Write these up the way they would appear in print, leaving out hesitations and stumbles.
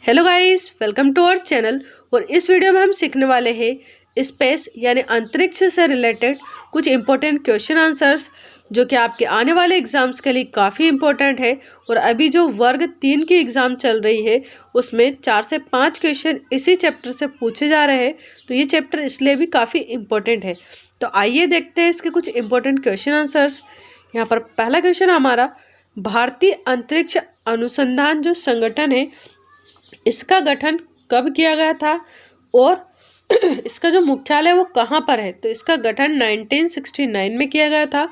Hello guys, welcome to our channel. और इस video में हम सीखने वाले हैं स्पेस यानी अंतरिक्ष से रिलेटेड कुछ इम्पोर्टेंट क्वेश्चन आंसर्स जो कि आपके आने वाले एग्जाम्स के लिए काफ़ी इम्पोर्टेंट है। और अभी जो वर्ग 3 की एग्ज़ाम चल रही है उसमें 4 से 5 क्वेश्चन इसी चैप्टर से पूछे जा रहे हैं, तो ये चैप्टर इसलिए भी काफ़ी इम्पोर्टेंट है। तो आइए देखते हैं इसके कुछ इम्पोर्टेंट क्वेश्चन आंसर्स। यहाँ पर पहला क्वेश्चन हमारा, भारतीय अंतरिक्ष अनुसंधान जो संगठन है इसका गठन कब किया गया था और इसका जो मुख्यालय वो कहाँ पर है। तो इसका गठन 1969 में किया गया था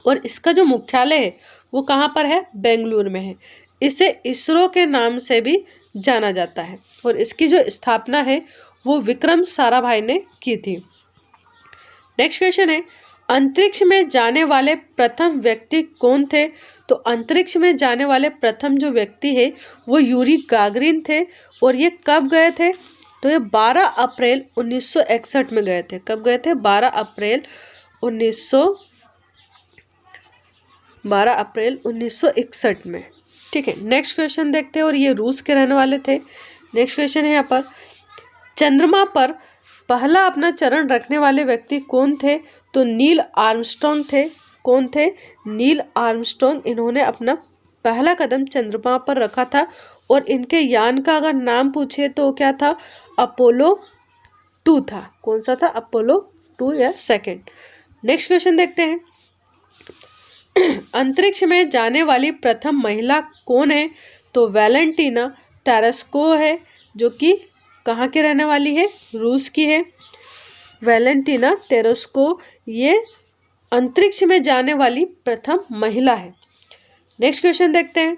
और इसका जो मुख्यालय है वो कहाँ पर है, बेंगलुरु में है। इसे इसरो के नाम से भी जाना जाता है और इसकी जो स्थापना है वो विक्रम साराभाई ने की थी। नेक्स्ट क्वेश्चन है, अंतरिक्ष में जाने वाले प्रथम व्यक्ति कौन थे। तो अंतरिक्ष में जाने वाले प्रथम जो व्यक्ति है वो यूरी गागरिन थे और ये कब गए थे। तो ये 12 अप्रैल 1961 में गए थे। कब गए थे, 12 अप्रैल 1961 में। ठीक है, नेक्स्ट क्वेश्चन देखते हैं और ये रूस के रहने वाले थे। नेक्स्ट क्वेश्चन है यहाँ पर, चंद्रमा पर पहला अपना चरण रखने वाले व्यक्ति कौन थे। तो नील आर्मस्ट्रॉन्ग थे। कौन थे, नील आर्मस्ट्रॉन्ग। इन्होंने अपना पहला कदम चंद्रमा पर रखा था और इनके यान का अगर नाम पूछे तो क्या था, अपोलो 2 था। कौन सा था, अपोलो 2 या सेकंड। नेक्स्ट क्वेश्चन देखते हैं, अंतरिक्ष में जाने वाली प्रथम महिला कौन है। तो वैलेंटीना तेरेस्को है जो कि कहाँ के रहने वाली है, रूस की है। वैलेंटीना तेरेस्को ये अंतरिक्ष में जाने वाली प्रथम महिला है। नेक्स्ट क्वेश्चन देखते हैं,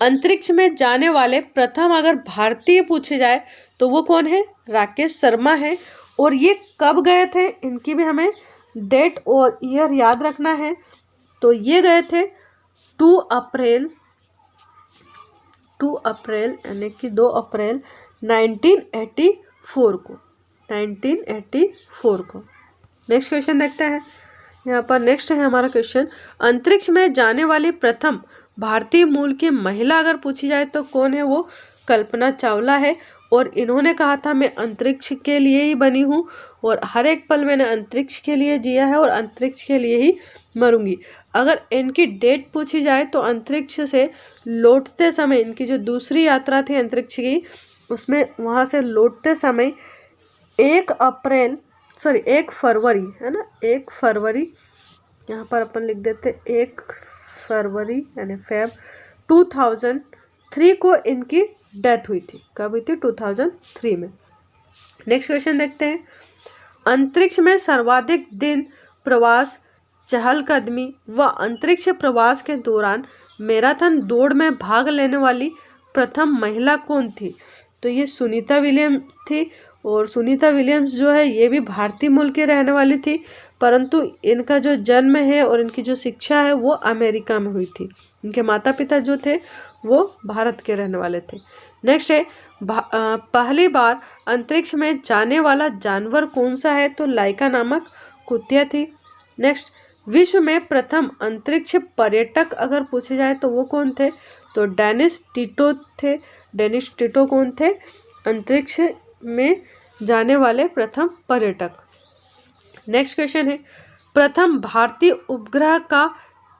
अंतरिक्ष में जाने वाले प्रथम अगर भारतीय पूछे जाए तो वो कौन है, राकेश शर्मा है। और ये कब गए थे, इनकी भी हमें डेट और ईयर याद रखना है। तो ये गए थे 2 अप्रैल यानी कि 2 अप्रैल 1984 को। नेक्स्ट क्वेश्चन देखते हैं। यहाँ पर नेक्स्ट है हमारा क्वेश्चन, अंतरिक्ष में जाने वाली प्रथम भारतीय मूल की महिला अगर पूछी जाए तो कौन है, वो कल्पना चावला है। और इन्होंने कहा था मैं अंतरिक्ष के लिए ही बनी हूँ और हर एक पल मैंने अंतरिक्ष के लिए जिया है और अंतरिक्ष के लिए ही मरूंगी। अगर इनकी डेट पूछी जाए तो अंतरिक्ष से लौटते समय, इनकी जो दूसरी यात्रा थी अंतरिक्ष की, उसमें वहाँ से लौटते समय 1 फरवरी है ना, 1 फरवरी, यहाँ पर अपन लिख देते 1 फरवरी यानी फेब 2003 को इनकी डेथ हुई थी। कब हुई थी, 2003 में। नेक्स्ट क्वेश्चन देखते हैं, अंतरिक्ष में सर्वाधिक दिन प्रवास, चहलकदमी व अंतरिक्ष प्रवास के दौरान मैराथन दौड़ में भाग लेने वाली प्रथम महिला कौन थी। तो ये सुनीता विलियम्स थी। और सुनीता विलियम्स जो है ये भी भारतीय मूल की रहने वाली थी, परंतु इनका जो जन्म है और इनकी जो शिक्षा है वो अमेरिका में हुई थी। इनके माता पिता जो थे वो भारत के रहने वाले थे। नेक्स्ट है, पहली बार अंतरिक्ष में जाने वाला जानवर कौन सा है। तो लाइका नामक कुतिया थी। नेक्स्ट, विश्व में प्रथम अंतरिक्ष पर्यटक अगर पूछे जाए तो वो कौन थे। तो डेनिस टिटो थे। डेनिस टिटो कौन थे, अंतरिक्ष में जाने वाले प्रथम पर्यटक। नेक्स्ट क्वेश्चन है, प्रथम भारतीय उपग्रह का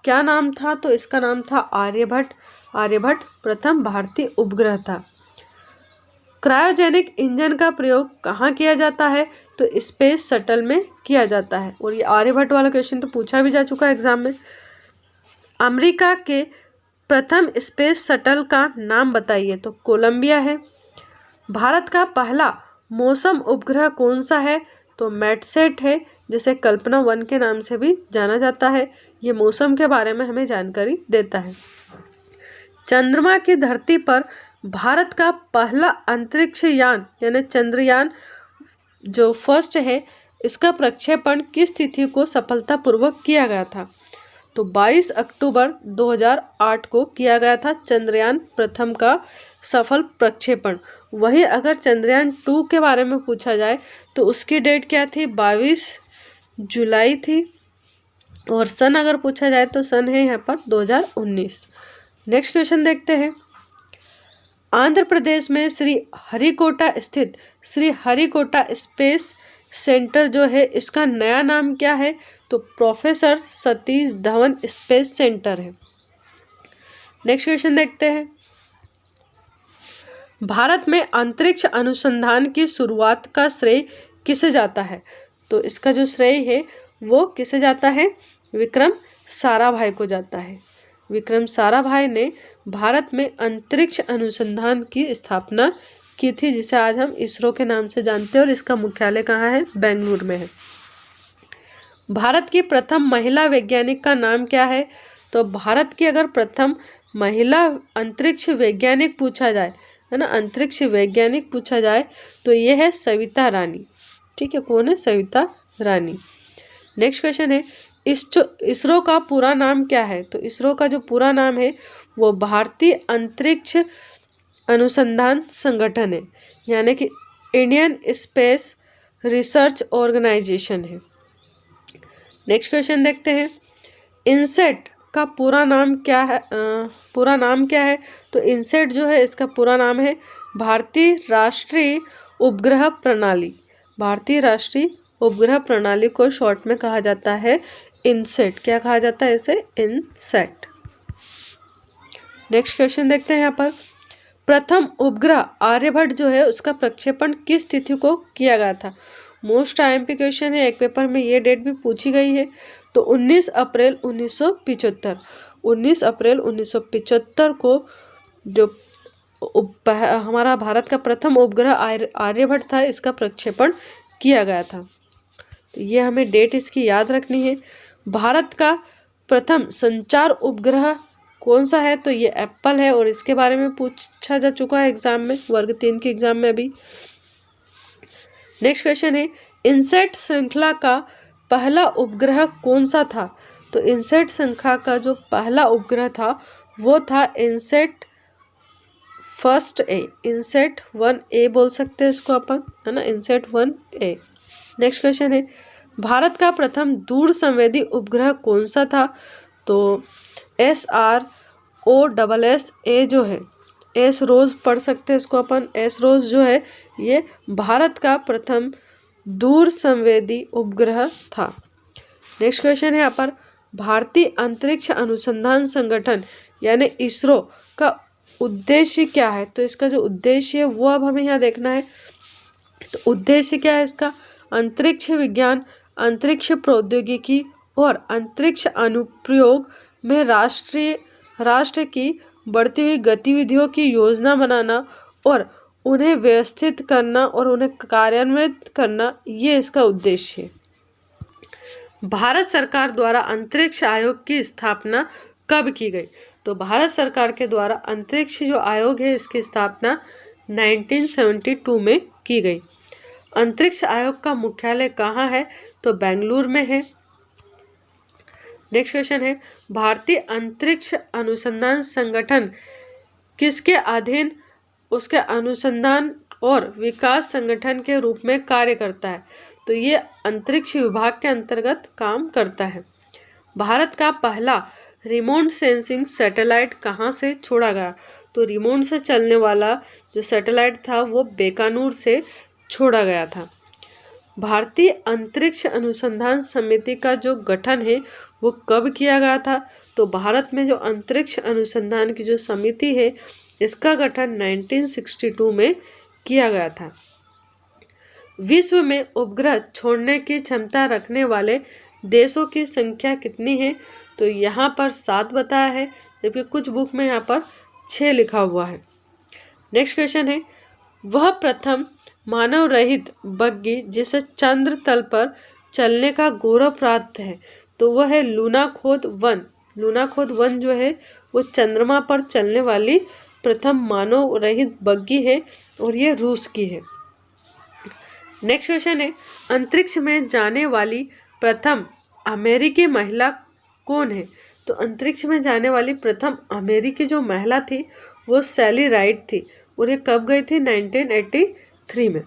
क्या नाम था। तो इसका नाम था आर्यभट्ट। आर्यभट्ट प्रथम भारतीय उपग्रह था। क्रायोजेनिक इंजन का प्रयोग कहाँ किया जाता है। तो स्पेस शटल में किया जाता है। और ये आर्यभट्ट वाला क्वेश्चन तो पूछा भी जा चुका है एग्जाम में। अमेरिका के प्रथम स्पेस शटल का नाम बताइए। तो कोलंबिया है। भारत का पहला मौसम उपग्रह कौन सा है। तो मैटसेट है, जिसे कल्पना 1 के नाम से भी जाना जाता है। ये मौसम के बारे में हमें जानकारी देता है। चंद्रमा की धरती पर भारत का पहला अंतरिक्ष यान यानी चंद्रयान जो फर्स्ट है, इसका प्रक्षेपण किस तिथि को सफलतापूर्वक किया गया था। तो 22 अक्टूबर 2008 को किया गया था चंद्रयान प्रथम का सफल प्रक्षेपण। वही अगर चंद्रयान 2 के बारे में पूछा जाए तो उसकी डेट क्या थी, 22 जुलाई थी। और सन अगर पूछा जाए तो सन है यहाँ पर 2019। नेक्स्ट क्वेश्चन देखते हैं, आंध्र प्रदेश में श्री हरिकोटा स्थित श्री हरिकोटा स्पेस सेंटर जो है इसका नया नाम क्या है? तो professor Satish Dhawan space centre है। नेक्स्ट क्वेश्चन देखते हैं। भारत में अंतरिक्ष अनुसंधान की शुरुआत का श्रेय किसे जाता है? तो इसका जो श्रेय है वो किसे जाता है? विक्रम साराभाई को जाता है। विक्रम साराभाई ने भारत में अंतरिक्ष अनुसंधान की स्थापना की थी, जिसे आज हम इसरो के नाम से जानते हैं, और इसका मुख्यालय कहाँ है? बेंगलुरु में है। भारत की प्रथम महिला वैज्ञानिक का नाम क्या है? तो भारत की अगर प्रथम महिला अंतरिक्ष वैज्ञानिक पूछा जाए, है ना, अंतरिक्ष वैज्ञानिक पूछा जाए तो ये है सविता रानी। ठीक है, कौन है? सविता रानी। नेक्स्ट क्वेश्चन है, इसरो का पूरा नाम क्या है? तो इसरो का जो पूरा नाम है वो भारतीय अंतरिक्ष अनुसंधान संगठन है, यानी कि इंडियन स्पेस रिसर्च ऑर्गेनाइजेशन है। नेक्स्ट क्वेश्चन देखते हैं, इनसेट का पूरा नाम क्या है? पूरा नाम क्या है? तो इनसेट जो है इसका पूरा नाम है भारतीय राष्ट्रीय उपग्रह प्रणाली। भारतीय राष्ट्रीय उपग्रह प्रणाली को शॉर्ट में कहा जाता है इनसेट। क्या कहा जाता है इसे? इनसेट। नेक्स्ट क्वेश्चन देखते हैं यहाँ पर, प्रथम उपग्रह आर्यभट्ट जो है उसका प्रक्षेपण किस तिथि को किया गया था? मोस्ट आईएमपी क्वेश्चन है, एक पेपर में ये डेट भी पूछी गई है। तो 19 अप्रैल 1975। 19 अप्रैल 1975 को जो हमारा भारत का प्रथम उपग्रह आर्यभट्ट था, इसका प्रक्षेपण किया गया था। तो ये हमें डेट इसकी याद रखनी है। भारत का प्रथम संचार उपग्रह कौन सा है? तो ये एप्पल है, और इसके बारे में पूछा जा चुका है एग्जाम में, वर्ग 3 के एग्जाम में अभी। नेक्स्ट क्वेश्चन है, इनसेट श्रृंखला का पहला उपग्रह कौन सा था? तो इनसेट श्रृंखला का जो पहला उपग्रह था वो था INSAT first A, INSAT 1A बोल सकते हैं इसको अपन, है ना, इनसेट 1A। नेक्स्ट क्वेश्चन है, भारत का प्रथम दूर संवेदी उपग्रह कौन सा था? तो SROSSA जो है, एस रोज पढ़ सकते हैं इसको अपन, एस रोज जो है ये भारत का प्रथम दूर संवेदी उपग्रह था। नेक्स्ट क्वेश्चन है यहाँ पर, भारतीय अंतरिक्ष अनुसंधान संगठन यानी इसरो का उद्देश्य क्या है? तो इसका जो उद्देश्य है वो अब हमें यहाँ देखना है। तो उद्देश्य क्या है इसका? अंतरिक्ष विज्ञान, अंतरिक्ष प्रौद्योगिकी और अंतरिक्ष अनुप्रयोग में राष्ट्र की बढ़ती हुई गतिविधियों की योजना बनाना और उन्हें व्यवस्थित करना और उन्हें कार्यान्वित करना, ये इसका उद्देश्य है। भारत सरकार द्वारा अंतरिक्ष आयोग की स्थापना कब की गई? तो भारत सरकार के द्वारा अंतरिक्ष जो आयोग है इसकी स्थापना 1972 में की गई। अंतरिक्ष आयोग का मुख्यालय कहाँ है? तो बेंगलुरु में है। नेक्स्ट क्वेश्चन है, भारतीय अंतरिक्ष अनुसंधान संगठन किसके अधीन उसके अनुसंधान और विकास संगठन के रूप में कार्य करता है? तो ये अंतरिक्ष विभाग के अंतर्गत काम करता है। भारत का पहला रिमोट सेंसिंग सैटेलाइट कहाँ से छोड़ा गया? तो रिमोट से चलने वाला जो सैटेलाइट था वो बीकानेर से छोड़ा गया था। भारतीय अंतरिक्ष अनुसंधान समिति का जो गठन है वो कब किया गया था? तो भारत में जो अंतरिक्ष अनुसंधान की जो समिति है इसका गठन 1962 में किया गया था। विश्व में उपग्रह छोड़ने की क्षमता रखने वाले देशों की संख्या कितनी है? तो यहाँ पर 7 बताया है, जबकि कुछ बुक में यहाँ पर 6 लिखा हुआ है। नेक्स्ट क्वेश्चन है, वह प्रथम मानव रहित बग्गी जिसे चंद्र तल पर चलने का गौरव प्राप्त है, तो वह है लूनाखोद 1। लूनाखोद 1 जो है वो चंद्रमा पर चलने वाली प्रथम मानव रहित बग्गी है और ये रूस की है। नेक्स्ट क्वेश्चन है, अंतरिक्ष में जाने वाली प्रथम अमेरिकी महिला कौन है? तो अंतरिक्ष में जाने वाली प्रथम अमेरिकी जो महिला थी वो सैली राइड थी, और ये कब गई थी? 1983 में।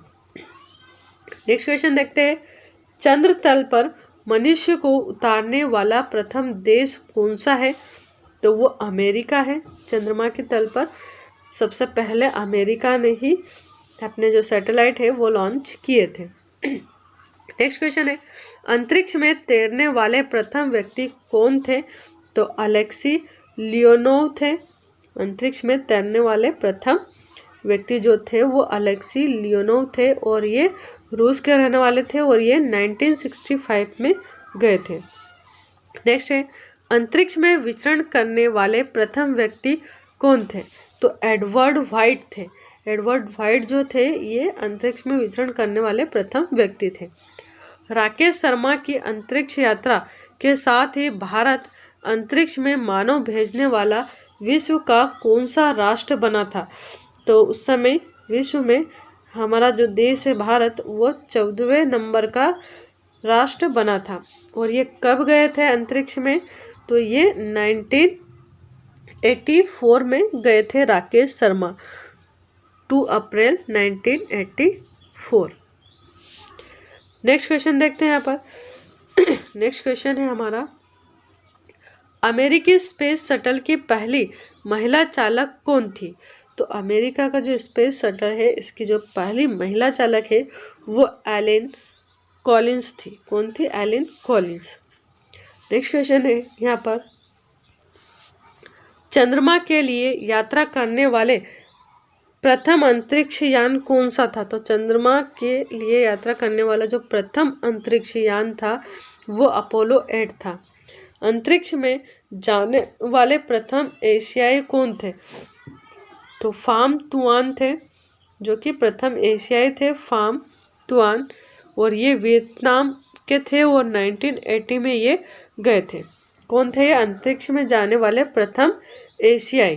नेक्स्ट क्वेश्चन देखते हैं, चंद्र तल पर मनुष्य को उतारने वाला प्रथम देश कौन सा है? तो वो अमेरिका है, चंद्रमा के तल पर सबसे पहले अमेरिका ने ही अपने जो सैटेलाइट है वो लॉन्च किए थे। नेक्स्ट क्वेश्चन है, अंतरिक्ष में तैरने वाले प्रथम व्यक्ति कौन थे? तो अलेक्सी लियोनोव थे। अंतरिक्ष में तैरने वाले प्रथम व्यक्ति जो थे वो अलेक्सी लियोनोव थे और ये रूस के रहने वाले थे और ये 1965 में गए थे। नेक्स्ट है, अंतरिक्ष में विचरण करने वाले प्रथम व्यक्ति कौन थे? तो एडवर्ड व्हाइट थे। एडवर्ड व्हाइट जो थे ये अंतरिक्ष में विचरण करने वाले प्रथम व्यक्ति थे। राकेश शर्मा की अंतरिक्ष यात्रा के साथ ही भारत अंतरिक्ष में मानव भेजने वाला विश्व का कौन सा राष्ट्र बना था? तो उस समय विश्व में हमारा जो देश है भारत वो 14वें नंबर का राष्ट्र बना था। और ये कब गए थे अंतरिक्ष में? तो ये 1984 में गए थे राकेश शर्मा, 2 अप्रैल 1984। नेक्स्ट क्वेश्चन देखते हैं यहाँ पर। नेक्स्ट क्वेश्चन है हमारा, अमेरिकी स्पेस शटल की पहली महिला चालक कौन थी? तो अमेरिका का जो स्पेस शटल है इसकी जो पहली महिला चालक है वो एलेन कॉलिंस थी। कौन थी? Allen Collins. नेक्स्ट क्वेश्चन है यहाँ पर, चंद्रमा के लिए यात्रा करने वाले प्रथम अंतरिक्ष यान कौन सा था? तो चंद्रमा के लिए यात्रा करने वाला जो प्रथम अंतरिक्ष यान था वो अपोलो 8 था। अंतरिक्ष में जाने वाले प्रथम एशियाई कौन थे? तो फाम तुआन थे, जो कि प्रथम एशियाई थे, फाम तुआन, और ये वियतनाम के थे और 1980 में ये गए थे। कौन थे ये अंतरिक्ष में जाने वाले प्रथम एशियाई?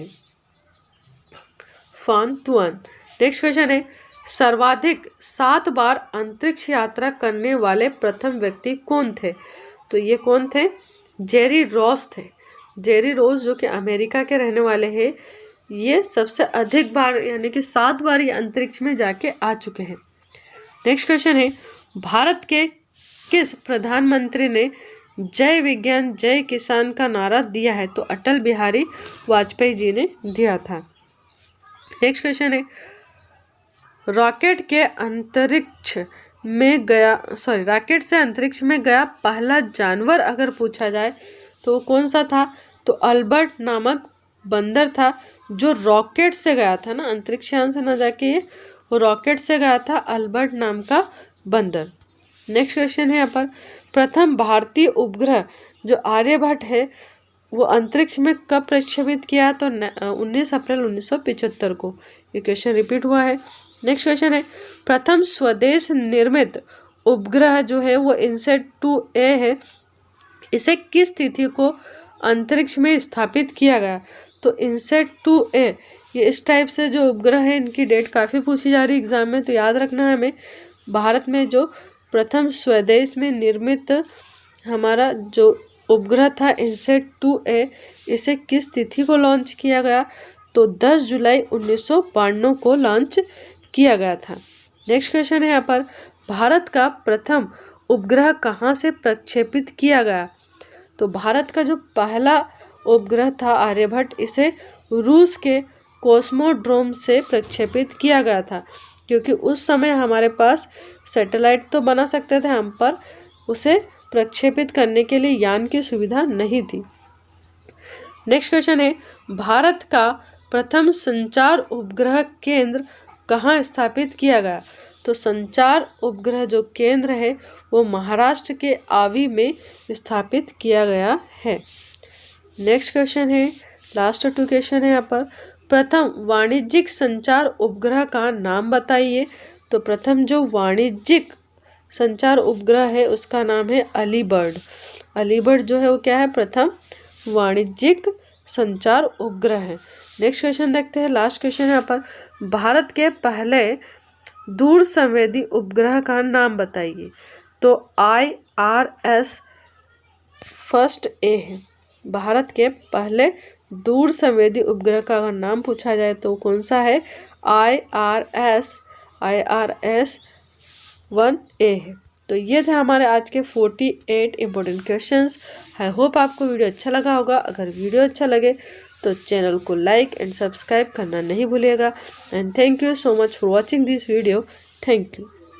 फाम तुआन। नेक्स्ट क्वेश्चन है, सर्वाधिक 7 बार अंतरिक्ष यात्रा करने वाले प्रथम व्यक्ति कौन थे? तो ये कौन थे? जेरी रॉस थे। जेरी रॉस जो कि अमेरिका के रहने वाले हैं, ये सबसे अधिक बार यानी कि 7 बार ये अंतरिक्ष में जाके आ चुके हैं। नेक्स्ट क्वेश्चन है, भारत के किस प्रधानमंत्री ने जय विज्ञान जय किसान का नारा दिया है? तो अटल बिहारी वाजपेयी जी ने दिया था। नेक्स्ट क्वेश्चन है, रॉकेट से अंतरिक्ष में गया पहला जानवर अगर पूछा जाए तो वो कौन सा था? तो अल्बर्ट नामक बंदर था जो रॉकेट से गया था ना, अंतरिक्ष यान से ना जाके ये वो रॉकेट से गया था, अल्बर्ट नाम का बंदर। नेक्स्ट क्वेश्चन है यहाँ पर, प्रथम भारतीय उपग्रह जो आर्यभट्ट है वो अंतरिक्ष में कब प्रक्षेपित किया? तो 19 अप्रैल 1975 को। ये क्वेश्चन रिपीट हुआ है। नेक्स्ट क्वेश्चन है, प्रथम स्वदेश निर्मित उपग्रह जो है वो इनसेट 2A है, इसे किस तिथि को अंतरिक्ष में स्थापित किया गया? तो इनसेट 2A ये इस टाइप से जो उपग्रह है इनकी डेट काफ़ी पूछी जा रही है एग्जाम में, तो याद रखना है हमें। भारत में जो प्रथम स्वदेश में निर्मित हमारा जो उपग्रह था इनसेट 2A, इसे किस तिथि को लॉन्च किया गया? तो 10 जुलाई 1992 को लॉन्च किया गया था। नेक्स्ट क्वेश्चन है यहाँ पर, भारत का प्रथम उपग्रह कहाँ से प्रक्षेपित किया गया? तो भारत का जो पहला उपग्रह था आर्यभट्ट, इसे रूस के कॉस्मोड्रोम से प्रक्षेपित किया गया था, क्योंकि उस समय हमारे पास सैटेलाइट तो बना सकते थे हम, पर उसे प्रक्षेपित करने के लिए यान की सुविधा नहीं थी। नेक्स्ट क्वेश्चन है, भारत का प्रथम संचार उपग्रह केंद्र कहाँ स्थापित किया गया? तो संचार उपग्रह जो केंद्र है वो महाराष्ट्र के आवी में स्थापित किया गया है। नेक्स्ट क्वेश्चन है, लास्ट 2 क्वेश्चन है यहाँ पर, प्रथम वाणिज्यिक संचार उपग्रह का नाम बताइए। तो प्रथम जो वाणिज्यिक संचार उपग्रह है उसका नाम है अलीबर्ड। अलीबर्ड जो है वो क्या है? प्रथम वाणिज्यिक संचार उपग्रह है। नेक्स्ट क्वेश्चन देखते हैं, लास्ट क्वेश्चन है यहाँ पर, भारत के पहले दूर संवेदी उपग्रह का नाम बताइए। तो IRS फर्स्ट A है। भारत के पहले दूर संवेदी उपग्रह का अगर नाम पूछा जाए तो कौन सा है? IRS 1A है। तो ये थे हमारे आज के 48 इंपॉर्टेंट क्वेश्चंस। आई होप आपको वीडियो अच्छा लगा होगा। अगर वीडियो अच्छा लगे तो चैनल को लाइक एंड सब्सक्राइब करना नहीं भूलिएगा। And thank you so much for watching this video. Thank you.